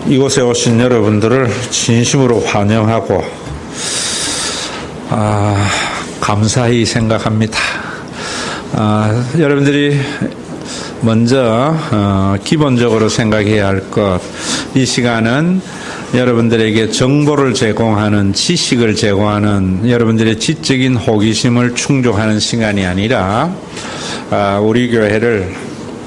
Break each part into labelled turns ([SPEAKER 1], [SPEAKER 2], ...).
[SPEAKER 1] 이곳에 오신 여러분들을 진심으로 환영하고 감사히 생각합니다. 여러분들이 먼저 기본적으로 생각해야 할 것, 이 시간은 여러분들에게 정보를 제공하는, 지식을 제공하는, 여러분들의 지적인 호기심을 충족하는 시간이 아니라 우리 교회를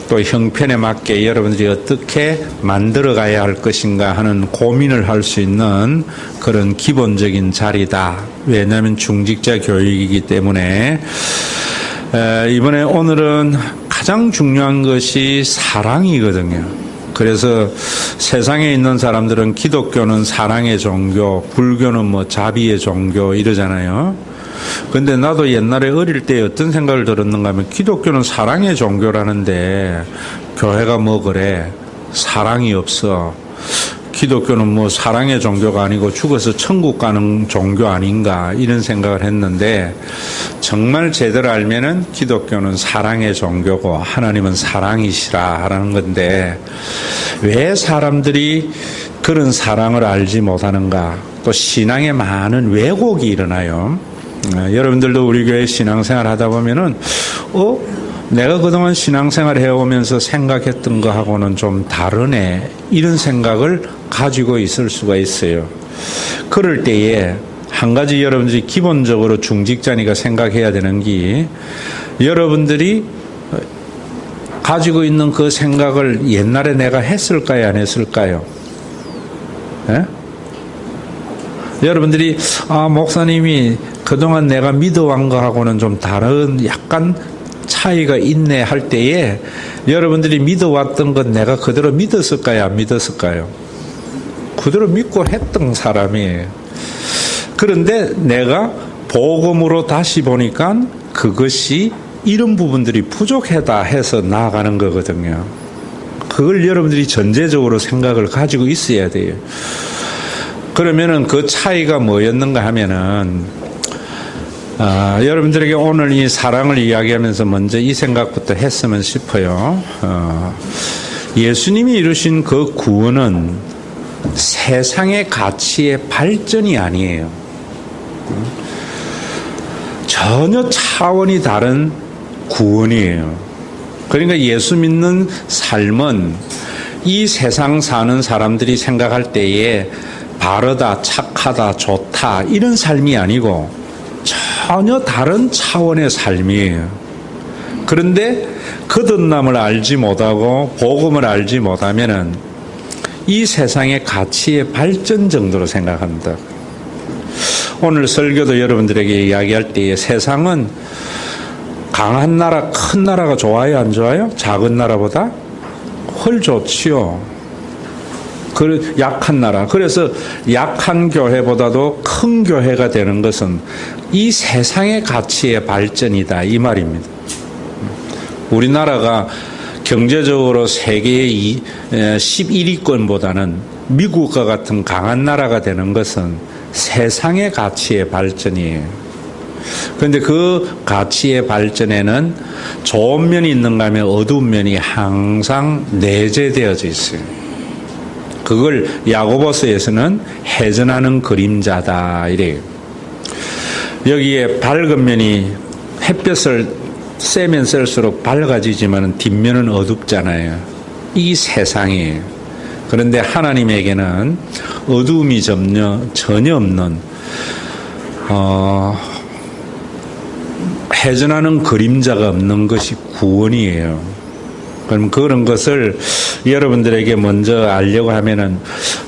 [SPEAKER 1] 또 형편에 맞게 여러분들이 어떻게 만들어가야 할 것인가 하는 고민을 할 수 있는 그런 기본적인 자리다. 왜냐하면 중직자 교육이기 때문에 이번에 오늘은 가장 중요한 것이 사랑이거든요. 그래서 세상에 있는 사람들은 기독교는 사랑의 종교, 불교는 뭐 자비의 종교 이러잖아요. 근데 나도 옛날에 어릴 때 어떤 생각을 들었는가 하면 기독교는 사랑의 종교라는데 교회가 뭐 그래? 사랑이 없어. 기독교는 뭐 사랑의 종교가 아니고 죽어서 천국 가는 종교 아닌가 이런 생각을 했는데 정말 제대로 알면은 기독교는 사랑의 종교고 하나님은 사랑이시라라는 건데 왜 사람들이 그런 사랑을 알지 못하는가? 또 신앙에 많은 왜곡이 일어나요. 여러분들도 우리 교회 신앙생활 하다 보면은 내가 그동안 신앙생활 해오면서 생각했던 거하고는 좀 다르네 이런 생각을 가지고 있을 수가 있어요. 그럴 때에 한 가지 여러분들이 기본적으로 중직자니까 생각해야 되는 게 여러분들이 가지고 있는 그 생각을 옛날에 내가 했을까요 안 했을까요? 예? 여러분들이 목사님이 그동안 내가 믿어온 거하고는 좀 다른 약간 차이가 있네 할 때에 여러분들이 믿어왔던 건 내가 그대로 믿었을까요 안 믿었을까요? 그대로 믿고 했던 사람이에요. 그런데 내가 복음으로 다시 보니까 그것이 이런 부분들이 부족하다 해서 나아가는 거거든요. 그걸 여러분들이 전제적으로 생각을 가지고 있어야 돼요. 그러면은 그 차이가 뭐였는가 하면은 여러분들에게 오늘 이 사랑을 이야기하면서 먼저 이 생각부터 했으면 싶어요. 예수님이 이루신 그 구원은 세상의 가치의 발전이 아니에요. 전혀 차원이 다른 구원이에요. 그러니까 예수 믿는 삶은 이 세상 사는 사람들이 생각할 때에 바르다, 착하다, 좋다 이런 삶이 아니고 전혀 다른 차원의 삶이에요. 그런데 거듭남을 알지 못하고 복음을 알지 못하면은 이 세상의 가치의 발전 정도로 생각합니다. 오늘 설교도 여러분들에게 이야기할 때에 세상은 강한 나라, 큰 나라가 좋아요, 안 좋아요? 작은 나라보다 훨 좋지요. 약한 나라. 그래서 약한 교회보다도 큰 교회가 되는 것은 이 세상의 가치의 발전이다 이 말입니다. 우리나라가 경제적으로 세계의 11위권보다는 미국과 같은 강한 나라가 되는 것은 세상의 가치의 발전이에요. 그런데 그 가치의 발전에는 좋은 면이 있는가 하면 어두운 면이 항상 내재되어져 있어요. 그걸 야고보서에서는 해전하는 그림자다 이래요. 여기에 밝은 면이 햇볕을 쐬면 쐴수록 밝아지지만 뒷면은 어둡잖아요. 이 세상이에요. 그런데 하나님에게는 어두움이 전혀 없는 해전하는 그림자가 없는 것이 구원이에요. 그럼 그런 것을 여러분들에게 먼저 알려고 하면은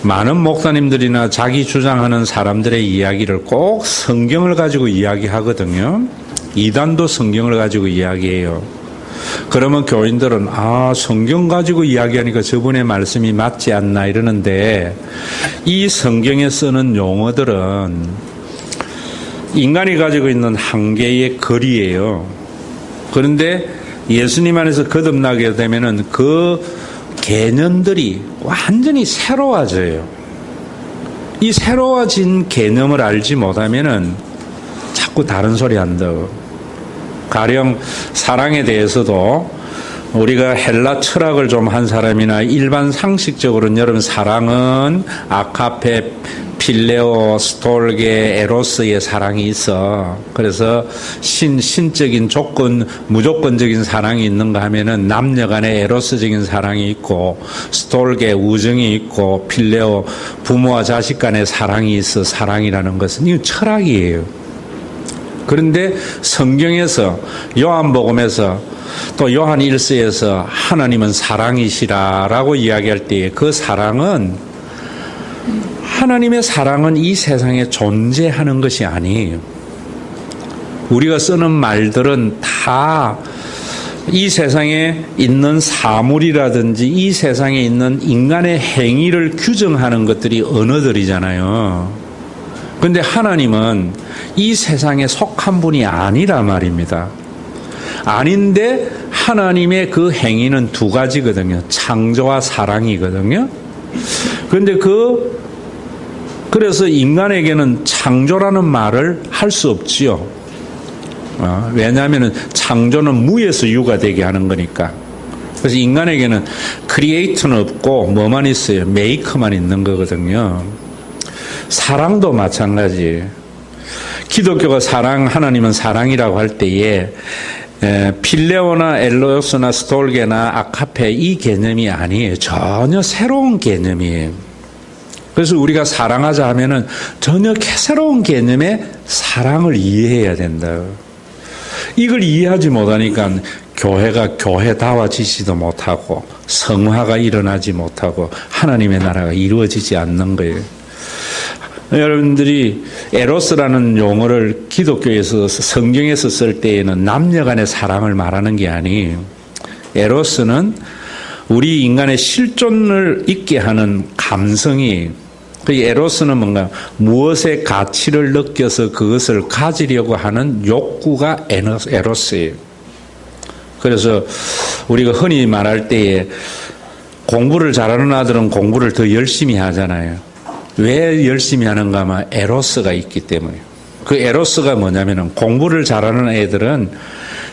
[SPEAKER 1] 많은 목사님들이나 자기 주장하는 사람들의 이야기를 꼭 성경을 가지고 이야기하거든요. 이단도 성경을 가지고 이야기해요. 그러면 교인들은 성경 가지고 이야기하니까 저분의 말씀이 맞지 않나 이러는데 이 성경에 쓰는 용어들은 인간이 가지고 있는 한계의 거리예요. 그런데 예수님 안에서 거듭나게 되면은 그 개념들이 완전히 새로워져요. 이 새로워진 개념을 알지 못하면은 자꾸 다른 소리 한다고. 가령 사랑에 대해서도 우리가 헬라 철학을 좀 한 사람이나 일반 상식적으로는 여러분 사랑은 아카페, 필레오, 스톨게, 에로스의 사랑이 있어. 그래서 신적인 조건, 무조건적인 사랑이 있는가 하면은 남녀 간의 에로스적인 사랑이 있고, 스톨게 우정이 있고, 필레오 부모와 자식 간의 사랑이 있어. 사랑이라는 것은 이건 철학이에요. 그런데 성경에서 요한복음에서 또 요한 1서에서 하나님은 사랑이시라라고 이야기할 때에 그 사랑은 하나님의 사랑은 이 세상에 존재하는 것이 아니에요. 우리가 쓰는 말들은 다 이 세상에 있는 사물이라든지 이 세상에 있는 인간의 행위를 규정하는 것들이 언어들이잖아요. 그런데 하나님은 이 세상에 속한 분이 아니라 말입니다. 아닌데 하나님의 그 행위는 두 가지거든요. 창조와 사랑이거든요. 그런데 그래서 인간에게는 창조라는 말을 할 수 없지요. 왜냐하면 창조는 무에서 유가 되게 하는 거니까. 그래서 인간에게는 크리에이터는 없고 뭐만 있어요? 메이커만 있는 거거든요. 사랑도 마찬가지. 기독교가 하나님은 사랑이라고 할 때에 필레오나 엘로스나 스톨게나 아카페 이 개념이 아니에요. 전혀 새로운 개념이에요. 그래서 우리가 사랑하자 하면은 전혀 새로운 개념의 사랑을 이해해야 된다. 이걸 이해하지 못하니까 교회가 교회다워지지도 못하고 성화가 일어나지 못하고 하나님의 나라가 이루어지지 않는 거예요. 여러분들이 에로스라는 용어를 기독교에서 성경에서 쓸 때에는 남녀 간의 사랑을 말하는 게 아니에요. 에로스는 우리 인간의 실존을 있게 하는 감성이에요. 그 에로스는 뭔가 무엇의 가치를 느껴서 그것을 가지려고 하는 욕구가 에로스예요. 그래서 우리가 흔히 말할 때에 공부를 잘하는 아들은 공부를 더 열심히 하잖아요. 왜 열심히 하는가 하면 에로스가 있기 때문에. 그 에로스가 뭐냐면 공부를 잘하는 애들은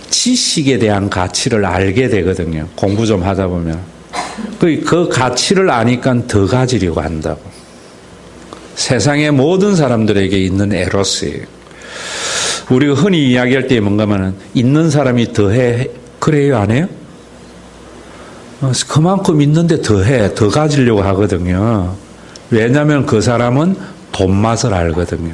[SPEAKER 1] 지식에 대한 가치를 알게 되거든요. 공부 좀 하다 보면. 그 가치를 아니까 더 가지려고 한다고. 세상의 모든 사람들에게 있는 에로스예요. 우리가 흔히 이야기할 때 뭔가 하면 있는 사람이 더해. 그래요? 안 해요? 그만큼 있는데 더해. 더 가지려고 하거든요. 왜냐하면 그 사람은 돈 맛을 알거든요.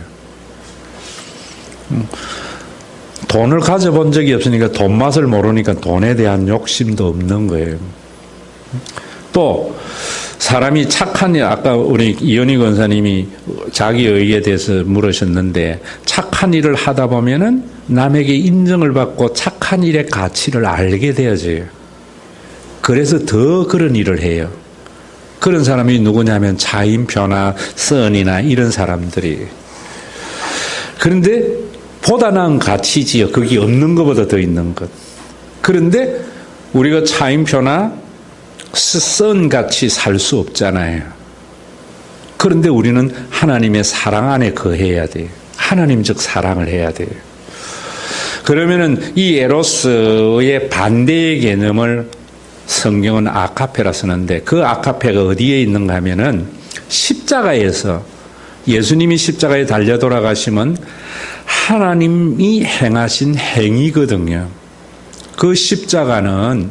[SPEAKER 1] 돈을 가져본 적이 없으니까 돈 맛을 모르니까 돈에 대한 욕심도 없는 거예요. 또 사람이 착한 일, 아까 우리 이현희 권사님이 자기 의에 대해서 물으셨는데 착한 일을 하다 보면은 남에게 인정을 받고 착한 일의 가치를 알게 되어져요. 그래서 더 그런 일을 해요. 그런 사람이 누구냐면 차인표나 선이나 이런 사람들이. 그런데 보다 나은 가치지요. 거기 없는 것보다 더 있는 것. 그런데 우리가 차인표나 선같이 살 수 없잖아요. 그런데 우리는 하나님의 사랑 안에 거해야 돼요. 하나님적 사랑을 해야 돼요. 그러면은 이 에로스의 반대의 개념을 성경은 아카페라 쓰는데 그 아카페가 어디에 있는가 하면은 십자가에서 예수님이 십자가에 달려 돌아가시면 하나님이 행하신 행위거든요. 그 십자가는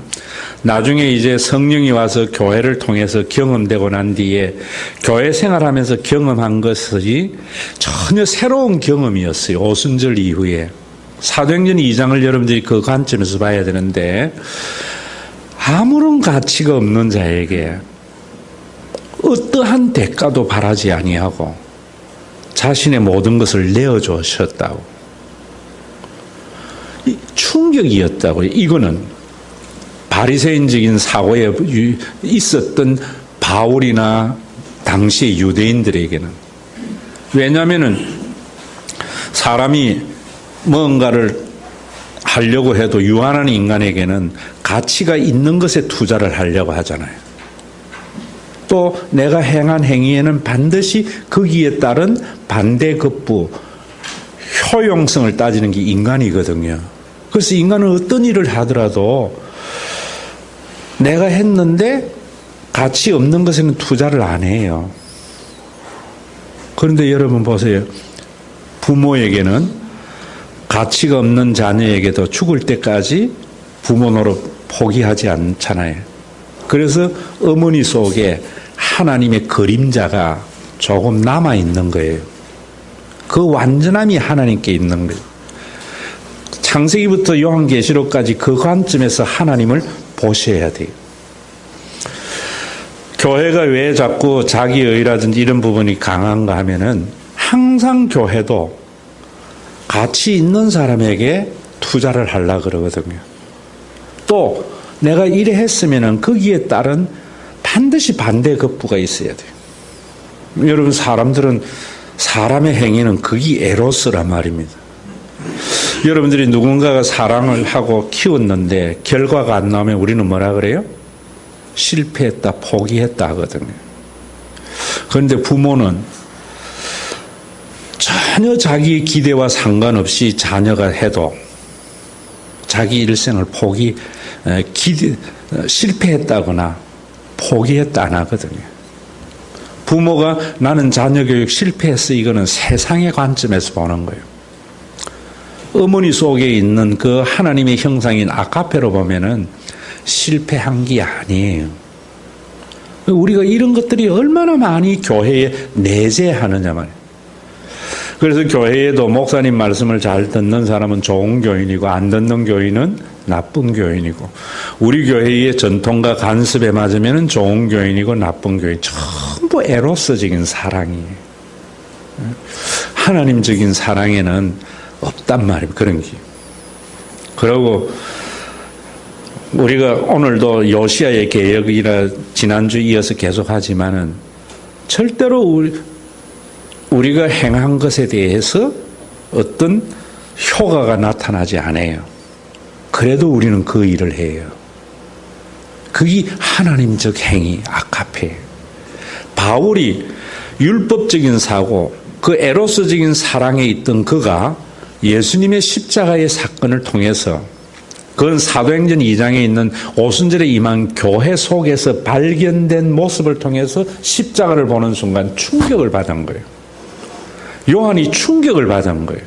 [SPEAKER 1] 나중에 이제 성령이 와서 교회를 통해서 경험되고 난 뒤에 교회 생활하면서 경험한 것이 전혀 새로운 경험이었어요. 오순절 이후에. 사도행전 2장을 여러분들이 그 관점에서 봐야 되는데 아무런 가치가 없는 자에게 어떠한 대가도 바라지 아니하고 자신의 모든 것을 내어주셨다고. 충격이었다고요. 이거는 바리새인적인 사고에 있었던 바울이나 당시 유대인들에게는. 왜냐하면은 사람이 뭔가를 하려고 해도 유한한 인간에게는 가치가 있는 것에 투자를 하려고 하잖아요. 또 내가 행한 행위에는 반드시 거기에 따른 반대급부, 효용성을 따지는 게 인간이거든요. 그래서 인간은 어떤 일을 하더라도 내가 했는데 가치 없는 것에는 투자를 안 해요. 그런데 여러분 보세요. 부모에게는 가치가 없는 자녀에게도 죽을 때까지 부모 노릇 포기하지 않잖아요. 그래서 어머니 속에 하나님의 그림자가 조금 남아있는 거예요. 그 완전함이 하나님께 있는 거예요. 창세기부터 요한계시록까지 그 관점에서 하나님을 보셔야 돼요. 교회가 왜 자꾸 자기의라든지 이런 부분이 강한가 하면은 항상 교회도 가치 있는 사람에게 투자를 하려고 그러거든요. 또 내가 이래 했으면은 거기에 따른 반드시 반대 급부가 있어야 돼요. 여러분 사람들은 사람의 행위는 극이 에로스란 말입니다. 여러분들이 누군가가 사랑을 하고 키웠는데 결과가 안 나오면 우리는 뭐라 그래요? 실패했다, 포기했다 하거든요. 그런데 부모는 전혀 자기 기대와 상관없이 자녀가 해도 자기 일생을 실패했다거나 포기했다 안 하거든요. 부모가 나는 자녀 교육 실패했어, 이거는 세상의 관점에서 보는 거예요. 어머니 속에 있는 그 하나님의 형상인 아가페로 보면은 실패한 게 아니에요. 우리가 이런 것들이 얼마나 많이 교회에 내재하느냐 말이에요. 그래서 교회에도 목사님 말씀을 잘 듣는 사람은 좋은 교인이고 안 듣는 교인은 나쁜 교인이고, 우리 교회의 전통과 간섭에 맞으면 좋은 교인이고 나쁜 교인, 전부 에로스적인 사랑이에요. 하나님적인 사랑에는 없단 말이에요. 그런 게. 그리고 우리가 오늘도 요시야의 개혁이라 지난주 이어서 계속 하지만은 절대로 우리가 행한 것에 대해서 어떤 효과가 나타나지 않아요. 그래도 우리는 그 일을 해요. 그게 하나님적 행위, 아카페. 바울이 율법적인 사고, 그 에로스적인 사랑에 있던 그가 예수님의 십자가의 사건을 통해서, 그건 사도행전 2장에 있는 오순절에 임한 교회 속에서 발견된 모습을 통해서 십자가를 보는 순간 충격을 받은 거예요. 요한이 충격을 받은 거예요.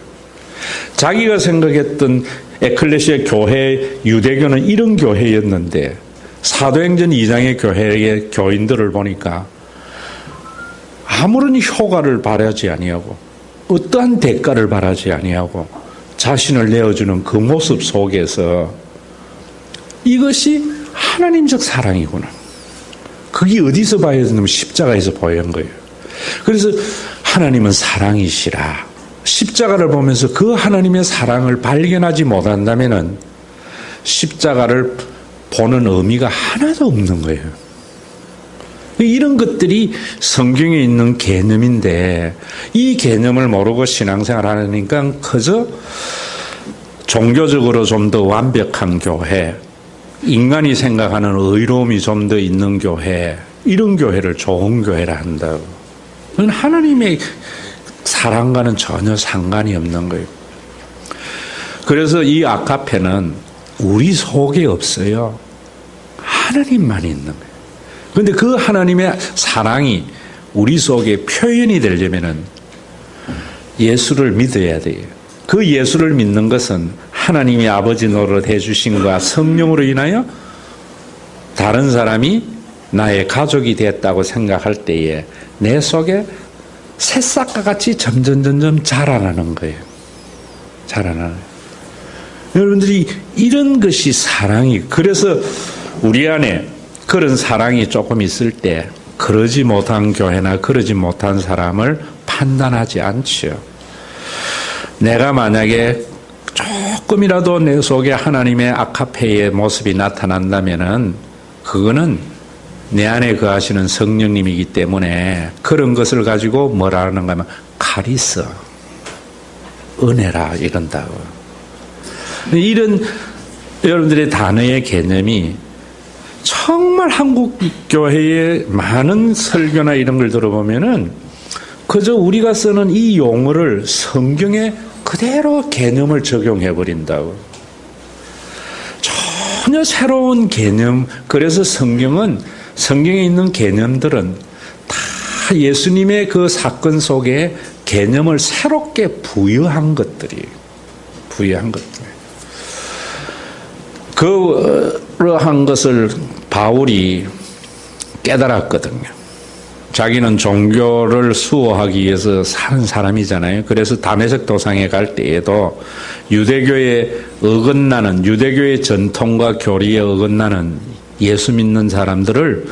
[SPEAKER 1] 자기가 생각했던 에클레시아 교회, 유대교는 이런 교회였는데 사도행전 2장의 교회의 교인들을 보니까 아무런 효과를 바라지 아니하고 어떠한 대가를 바라지 아니하고 자신을 내어주는 그 모습 속에서 이것이 하나님적 사랑이구나. 그게 어디서 봐야 되냐면 십자가에서 보이는 거예요. 그래서 하나님은 사랑이시라. 십자가를 보면서 그 하나님의 사랑을 발견하지 못한다면은 십자가를 보는 의미가 하나도 없는 거예요. 이런 것들이 성경에 있는 개념인데 이 개념을 모르고 신앙생활 하니까 그저 종교적으로 좀 더 완벽한 교회, 인간이 생각하는 의로움이 좀 더 있는 교회, 이런 교회를 좋은 교회라 한다고. 그건 하나님의 사랑과는 전혀 상관이 없는 거예요. 그래서 이 아카페는 우리 속에 없어요. 하나님만 있는 거예요. 그런데 그 하나님의 사랑이 우리 속에 표현이 되려면은 예수를 믿어야 돼요. 그 예수를 믿는 것은 하나님이 아버지 노릇 해주신과 성령으로 인하여 다른 사람이 나의 가족이 됐다고 생각할 때에 내 속에 새싹과 같이 점점 자라나는 거예요. 자라나는 거예요. 여러분들이 이런 것이 사랑이, 그래서 우리 안에 그런 사랑이 조금 있을 때 그러지 못한 교회나 그러지 못한 사람을 판단하지 않죠. 내가 만약에 조금이라도 내 속에 하나님의 아카페의 모습이 나타난다면은 그거는 내 안에 거하시는 성령님이기 때문에 그런 것을 가지고 뭐라 하는가 하면 카리스, 은혜라 이런다고. 이런 여러분들의 단어의 개념이 정말 한국 교회의 많은 설교나 이런 걸 들어보면은 그저 우리가 쓰는 이 용어를 성경에 그대로 개념을 적용해 버린다고. 전혀 전혀 새로운 개념. 그래서 성경에 있는 개념들은 다 예수님의 그 사건 속에 개념을 새롭게 부여한 것들이에요. 그러한 것을 바울이 깨달았거든요. 자기는 종교를 수호하기 위해서 사는 사람이잖아요. 그래서 다메섹 도상에 갈 때에도 유대교의 전통과 교리에 어긋나는 예수 믿는 사람들을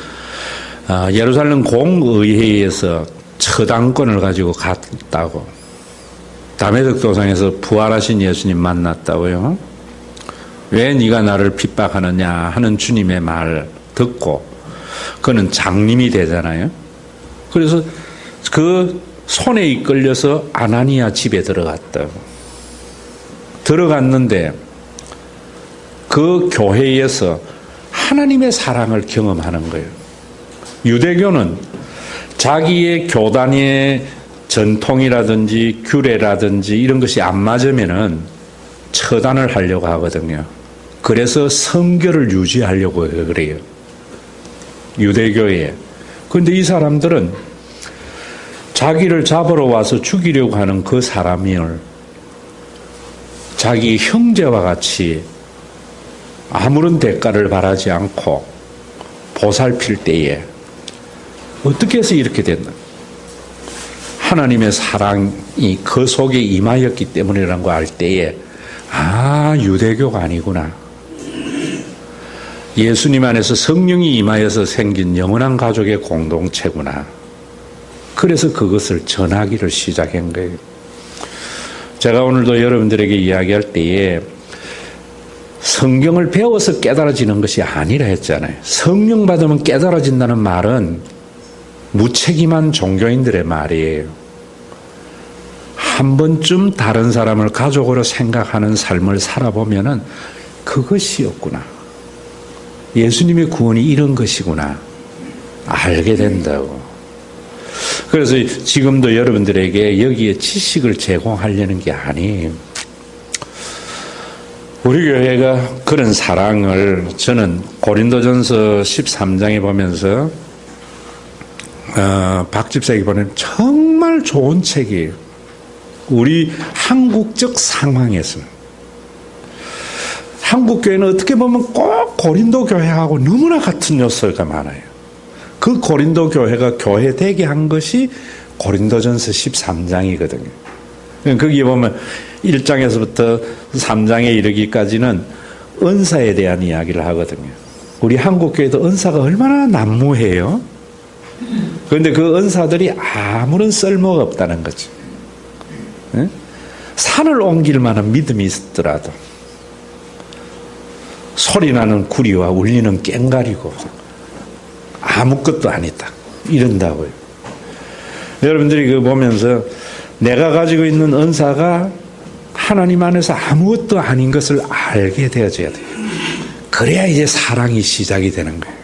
[SPEAKER 1] 예루살렘 공의회에서 처당권을 가지고 갔다고. 다메섹 도상에서 부활하신 예수님 만났다고요. 왜 네가 나를 핍박하느냐 하는 주님의 말 듣고 그는 장님이 되잖아요. 그래서 그 손에 이끌려서 아나니아 집에 들어갔다고. 들어갔는데 그 교회에서 하나님의 사랑을 경험하는 거예요. 유대교는 자기의 교단의 전통이라든지 규례라든지 이런 것이 안 맞으면은 처단을 하려고 하거든요. 그래서 성결을 유지하려고 그래요. 유대교에. 그런데 이 사람들은 자기를 잡으러 와서 죽이려고 하는 그 사람을 자기 형제와 같이 아무런 대가를 바라지 않고 보살필 때에 어떻게 해서 이렇게 됐나? 하나님의 사랑이 그 속에 임하였기 때문이라는 거 알 때에 유대교가 아니구나. 예수님 안에서 성령이 임하여서 생긴 영원한 가족의 공동체구나. 그래서 그것을 전하기를 시작한 거예요. 제가 오늘도 여러분들에게 이야기할 때에 성경을 배워서 깨달아지는 것이 아니라 했잖아요. 성령 받으면 깨달아진다는 말은 무책임한 종교인들의 말이에요. 한 번쯤 다른 사람을 가족으로 생각하는 삶을 살아보면은 그것이었구나. 예수님의 구원이 이런 것이구나. 알게 된다고. 그래서 지금도 여러분들에게 여기에 지식을 제공하려는 게 아니에요. 우리 교회가 그런 사랑을 저는 고린도전서 13장에 보면서 박 집사에게 보낸 정말 좋은 책이에요. 우리 한국적 상황에서 한국 교회는 어떻게 보면 꼭 고린도 교회하고 너무나 같은 요소가 많아요. 그 고린도 교회가 교회 되게 한 것이 고린도전서 13장이거든요. 거기에 보면 1장에서부터 3장에 이르기까지는 은사에 대한 이야기를 하거든요. 우리 한국 교회도 은사가 얼마나 난무해요. 그런데 그 은사들이 아무런 쓸모가 없다는 거죠. 산을 옮길 만한 믿음이 있더라도 소리나는 구리와 울리는 꽹과리고 아무것도 아니다. 이런다고요. 여러분들이 그거 보면서 내가 가지고 있는 은사가 하나님 안에서 아무것도 아닌 것을 알게 되어져야 돼요. 그래야 이제 사랑이 시작이 되는 거예요.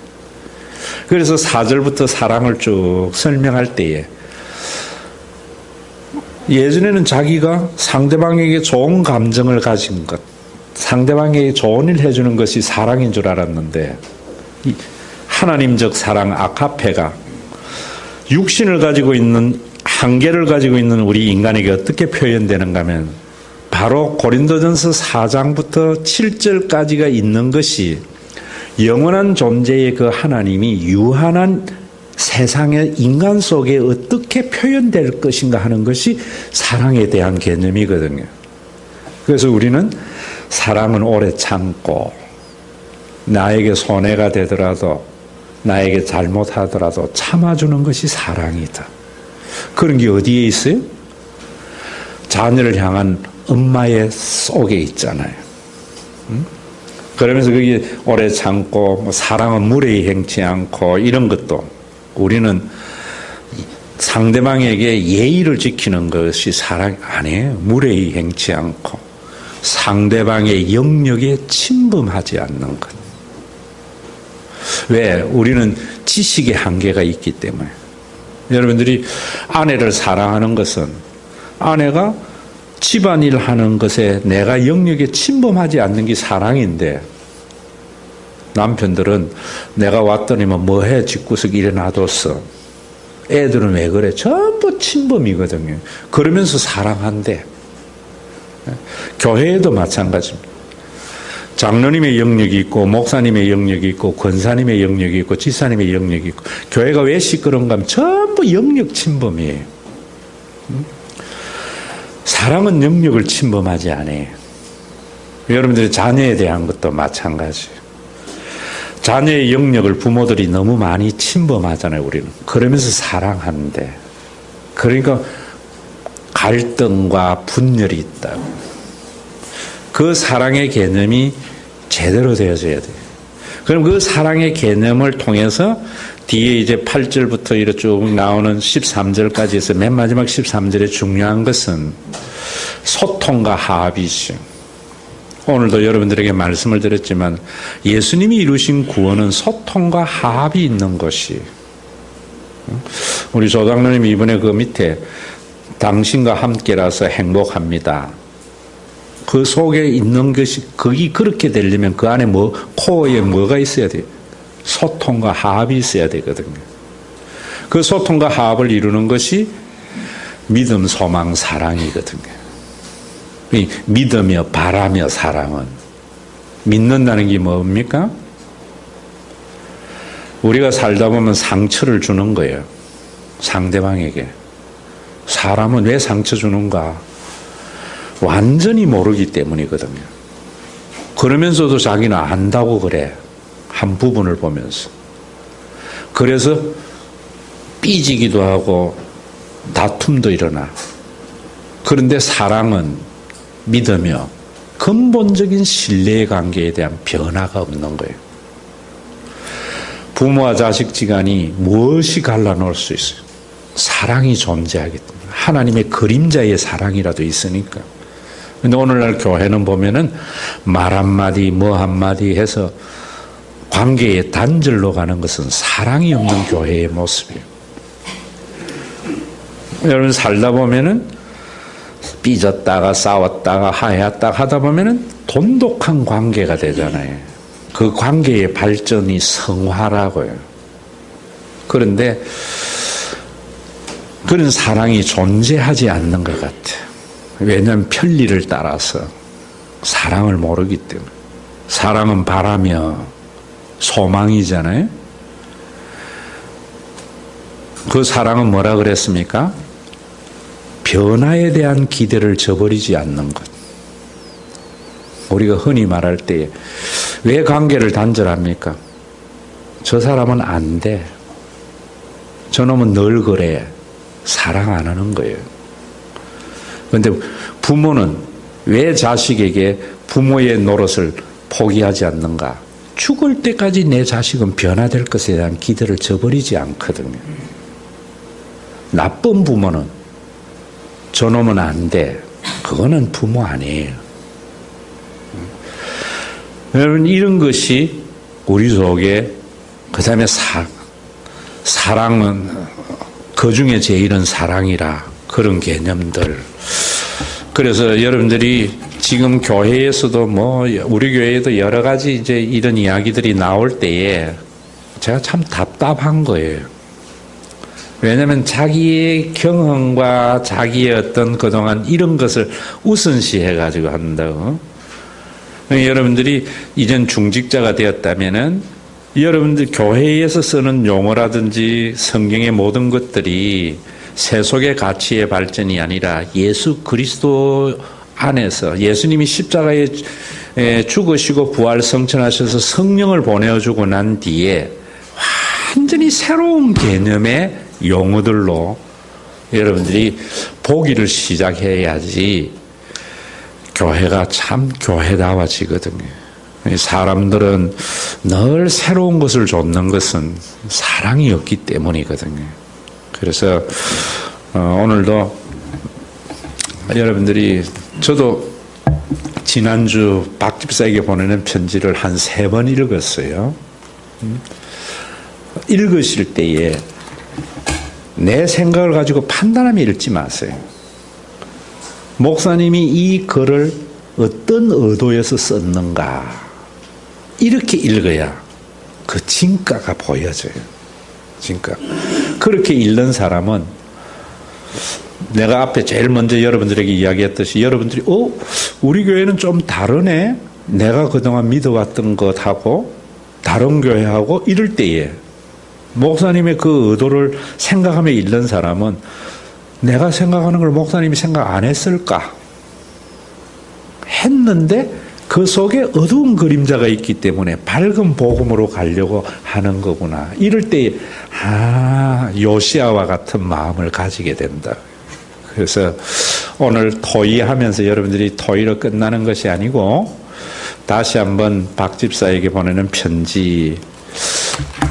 [SPEAKER 1] 그래서 4절부터 사랑을 쭉 설명할 때에 예전에는 자기가 상대방에게 좋은 감정을 가진 것, 상대방에게 좋은 일 해주는 것이 사랑인 줄 알았는데 하나님적 사랑 아카페가 육신을 가지고 있는 한계를 가지고 있는 우리 인간에게 어떻게 표현되는가 하면 바로 고린도전서 4장부터 7절까지가 있는 것이 영원한 존재의 그 하나님이 유한한 세상의 인간 속에 어떻게 표현될 것인가 하는 것이 사랑에 대한 개념이거든요. 그래서 우리는 사랑은 오래 참고 나에게 손해가 되더라도 나에게 잘못하더라도 참아주는 것이 사랑이다. 그런 게 어디에 있어요? 자녀를 향한 엄마의 속에 있잖아요. 그러면서 그게 오래 참고 사랑은 무례히 행치 않고 이런 것도 우리는 상대방에게 예의를 지키는 것이 사랑 아니에요. 무례히 행치 않고 상대방의 영역에 침범하지 않는 것. 왜? 우리는 지식의 한계가 있기 때문에. 여러분들이 아내를 사랑하는 것은 아내가 집안일 하는 것에 내가 영역에 침범하지 않는 게 사랑인데 남편들은 내가 왔더니만 뭐해 집구석 일에 놔뒀어. 애들은 왜 그래? 전부 친범이거든요. 그러면서 사랑한대. 교회에도 마찬가지입니다. 장로님의 영역이 있고 목사님의 영역이 있고 권사님의 영역이 있고 지사님의 영역이 있고 교회가 왜 시끄러운가 하면 전부 영역 침범이에요. 사랑은 영역을 침범하지 않아요. 여러분들의 자녀에 대한 것도 마찬가지예요. 자녀의 영역을 부모들이 너무 많이 침범하잖아요. 우리는. 그러면서 사랑하는데 그러니까 갈등과 분열이 있다고. 그 사랑의 개념이 제대로 되어져야 돼요. 그럼 그 사랑의 개념을 통해서 뒤에 이제 8절부터 이렇게 쭉 나오는 13절까지 해서 맨 마지막 13절에 중요한 것은 소통과 합이죠. 오늘도 여러분들에게 말씀을 드렸지만 예수님이 이루신 구원은 소통과 합이 있는 것이. 우리 조장로님이 이번에 그 밑에 당신과 함께라서 행복합니다. 그 속에 있는 것이 거기 그렇게 되려면 그 안에 코어에 뭐가 있어야 돼요? 소통과 합이 있어야 되거든요. 그 소통과 합을 이루는 것이 믿음, 소망, 사랑이거든요. 믿으며 바라며 사랑은 믿는다는 게 뭡니까? 우리가 살다 보면 상처를 주는 거예요. 상대방에게. 사람은 왜 상처 주는가? 완전히 모르기 때문이거든요. 그러면서도 자기는 안다고 그래. 한 부분을 보면서. 그래서 삐지기도 하고 다툼도 일어나. 그런데 사랑은 믿으며 근본적인 신뢰의 관계에 대한 변화가 없는 거예요. 부모와 자식 지간이 무엇이 갈라놓을 수 있어요? 사랑이 존재하기 때문에. 하나님의 그림자의 사랑이라도 있으니까. 근데 오늘날 교회는 보면은 말 한마디 뭐 한마디 해서 관계의 단절로 가는 것은 사랑이 없는 교회의 모습이에요. 여러분 살다 보면은 삐졌다가 싸웠다가 하였다가 하다 보면은 돈독한 관계가 되잖아요. 그 관계의 발전이 성화라고요. 그런데 그런 사랑이 존재하지 않는 것 같아요. 왜냐하면 편리를 따라서 사랑을 모르기 때문에. 사랑은 바라며 소망이잖아요. 그 사랑은 뭐라 그랬습니까? 변화에 대한 기대를 저버리지 않는 것. 우리가 흔히 말할 때 왜 관계를 단절합니까? 저 사람은 안 돼. 저놈은 늘 그래. 사랑 안 하는 거예요. 그런데 부모는 왜 자식에게 부모의 노릇을 포기하지 않는가? 죽을 때까지 내 자식은 변화될 것에 대한 기대를 저버리지 않거든요. 나쁜 부모는 저놈은 안 돼. 그거는 부모 아니에요. 여러분 이런 것이 우리 속에 그 다음에 사랑은 그 중에 제일은 사랑이라 그런 개념들. 그래서 여러분들이 지금 교회에서도 우리 교회에도 여러 가지 이제 이런 이야기들이 나올 때에 제가 참 답답한 거예요. 왜냐하면 자기의 경험과 자기의 어떤 그동안 이런 것을 우선시해가지고 한다고. 여러분들이 이젠 중직자가 되었다면은 여러분들 교회에서 쓰는 용어라든지 성경의 모든 것들이 세속의 가치의 발전이 아니라 예수 그리스도 안에서 예수님이 십자가에 죽으시고 부활 성천하셔서 성령을 보내주고 난 뒤에 완전히 새로운 개념의 용어들로 여러분들이 보기를 시작해야지 교회가 참 교회다워지거든요. 사람들은 늘 새로운 것을 좇는 것은 사랑이 없기 때문이거든요. 그래서 오늘도 여러분들이 저도 지난주 박 집사에게 보내는 편지를 한 3번 읽었어요. 읽으실 때에 내 생각을 가지고 판단하며 읽지 마세요. 목사님이 이 글을 어떤 의도에서 썼는가 이렇게 읽어야 그 진가가 보여져요. 진가. 그렇게 잃는 사람은 내가 앞에 제일 먼저 여러분들에게 이야기했듯이 여러분들이 우리 교회는 좀 다르네. 내가 그동안 믿어왔던 것하고 다른 교회하고 이럴 때에 목사님의 그 의도를 생각하며 잃는 사람은 내가 생각하는 걸 목사님이 생각 안 했을까? 했는데 그 속에 어두운 그림자가 있기 때문에 밝은 복음으로 가려고 하는 거구나. 이럴 때 요시아와 같은 마음을 가지게 된다. 그래서 오늘 토의하면서 여러분들이 토의로 끝나는 것이 아니고 다시 한번 박 집사에게 보내는 편지,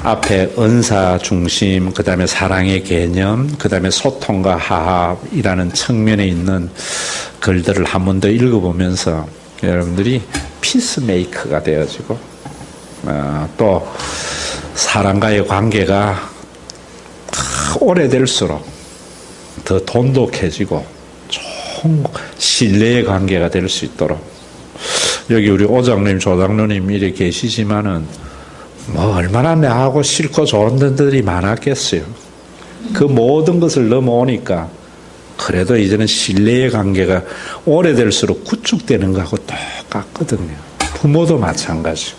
[SPEAKER 1] 앞에 은사 중심, 그 다음에 사랑의 개념, 그 다음에 소통과 화합이라는 측면에 있는 글들을 한 번 더 읽어보면서 여러분들이 피스메이커가 되어지고 또 사람과의 관계가 오래될수록 더 돈독해지고 좋은 신뢰의 관계가 될 수 있도록 여기 우리 오장님, 조장로님 이렇게 계시지만은 뭐 얼마나 내하고 싫고 좋은 분들이 많았겠어요. 그 모든 것을 넘어오니까 그래도 이제는 신뢰의 관계가 오래될수록 구축되는 거하고 똑같거든요. 부모도 마찬가지고.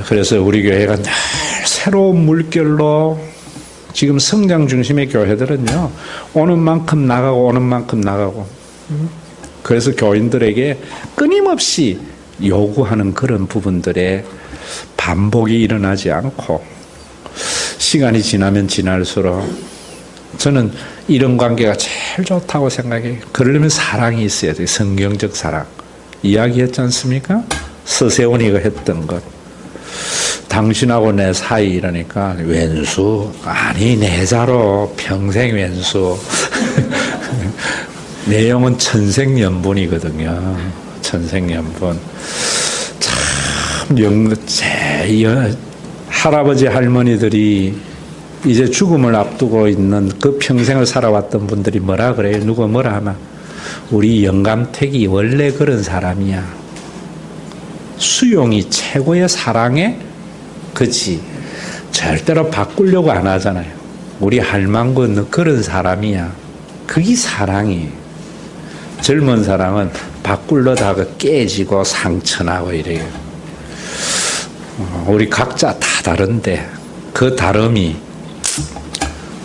[SPEAKER 1] 그래서 우리 교회가 늘 새로운 물결로 지금 성장 중심의 교회들은요, 오는 만큼 나가고 오는 만큼 나가고, 그래서 교인들에게 끊임없이 요구하는 그런 부분들에 반복이 일어나지 않고 시간이 지나면 지날수록 저는 이런 관계가 제일 좋다고 생각해요. 그러려면 사랑이 있어야 돼요. 성경적 사랑. 이야기했지 않습니까? 서세원이가 했던 것. 당신하고 내 사이 이러니까 왼수 아니 내자로 평생 왼수. 내용은 천생연분이거든요. 천생연분. 참 할아버지 할머니들이 이제 죽음을 앞두고 있는 그 평생을 살아왔던 분들이 뭐라 그래요? 누가 뭐라 하나? 우리 영감택이 원래 그런 사람이야. 수용이 최고의 사랑에 그치 절대로 바꾸려고 안 하잖아요. 우리 할망구는 그런 사람이야. 그게 사랑이에요. 젊은 사람은 바꾸려다가 깨지고 상처나고 이래요. 우리 각자 다 다른데 그 다름이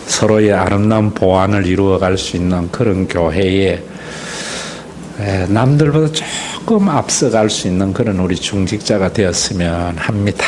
[SPEAKER 1] 서로의 아름다운 보완을 이루어갈 수 있는 그런 교회에 남들보다 조금 앞서갈 수 있는 그런 우리 중직자가 되었으면 합니다.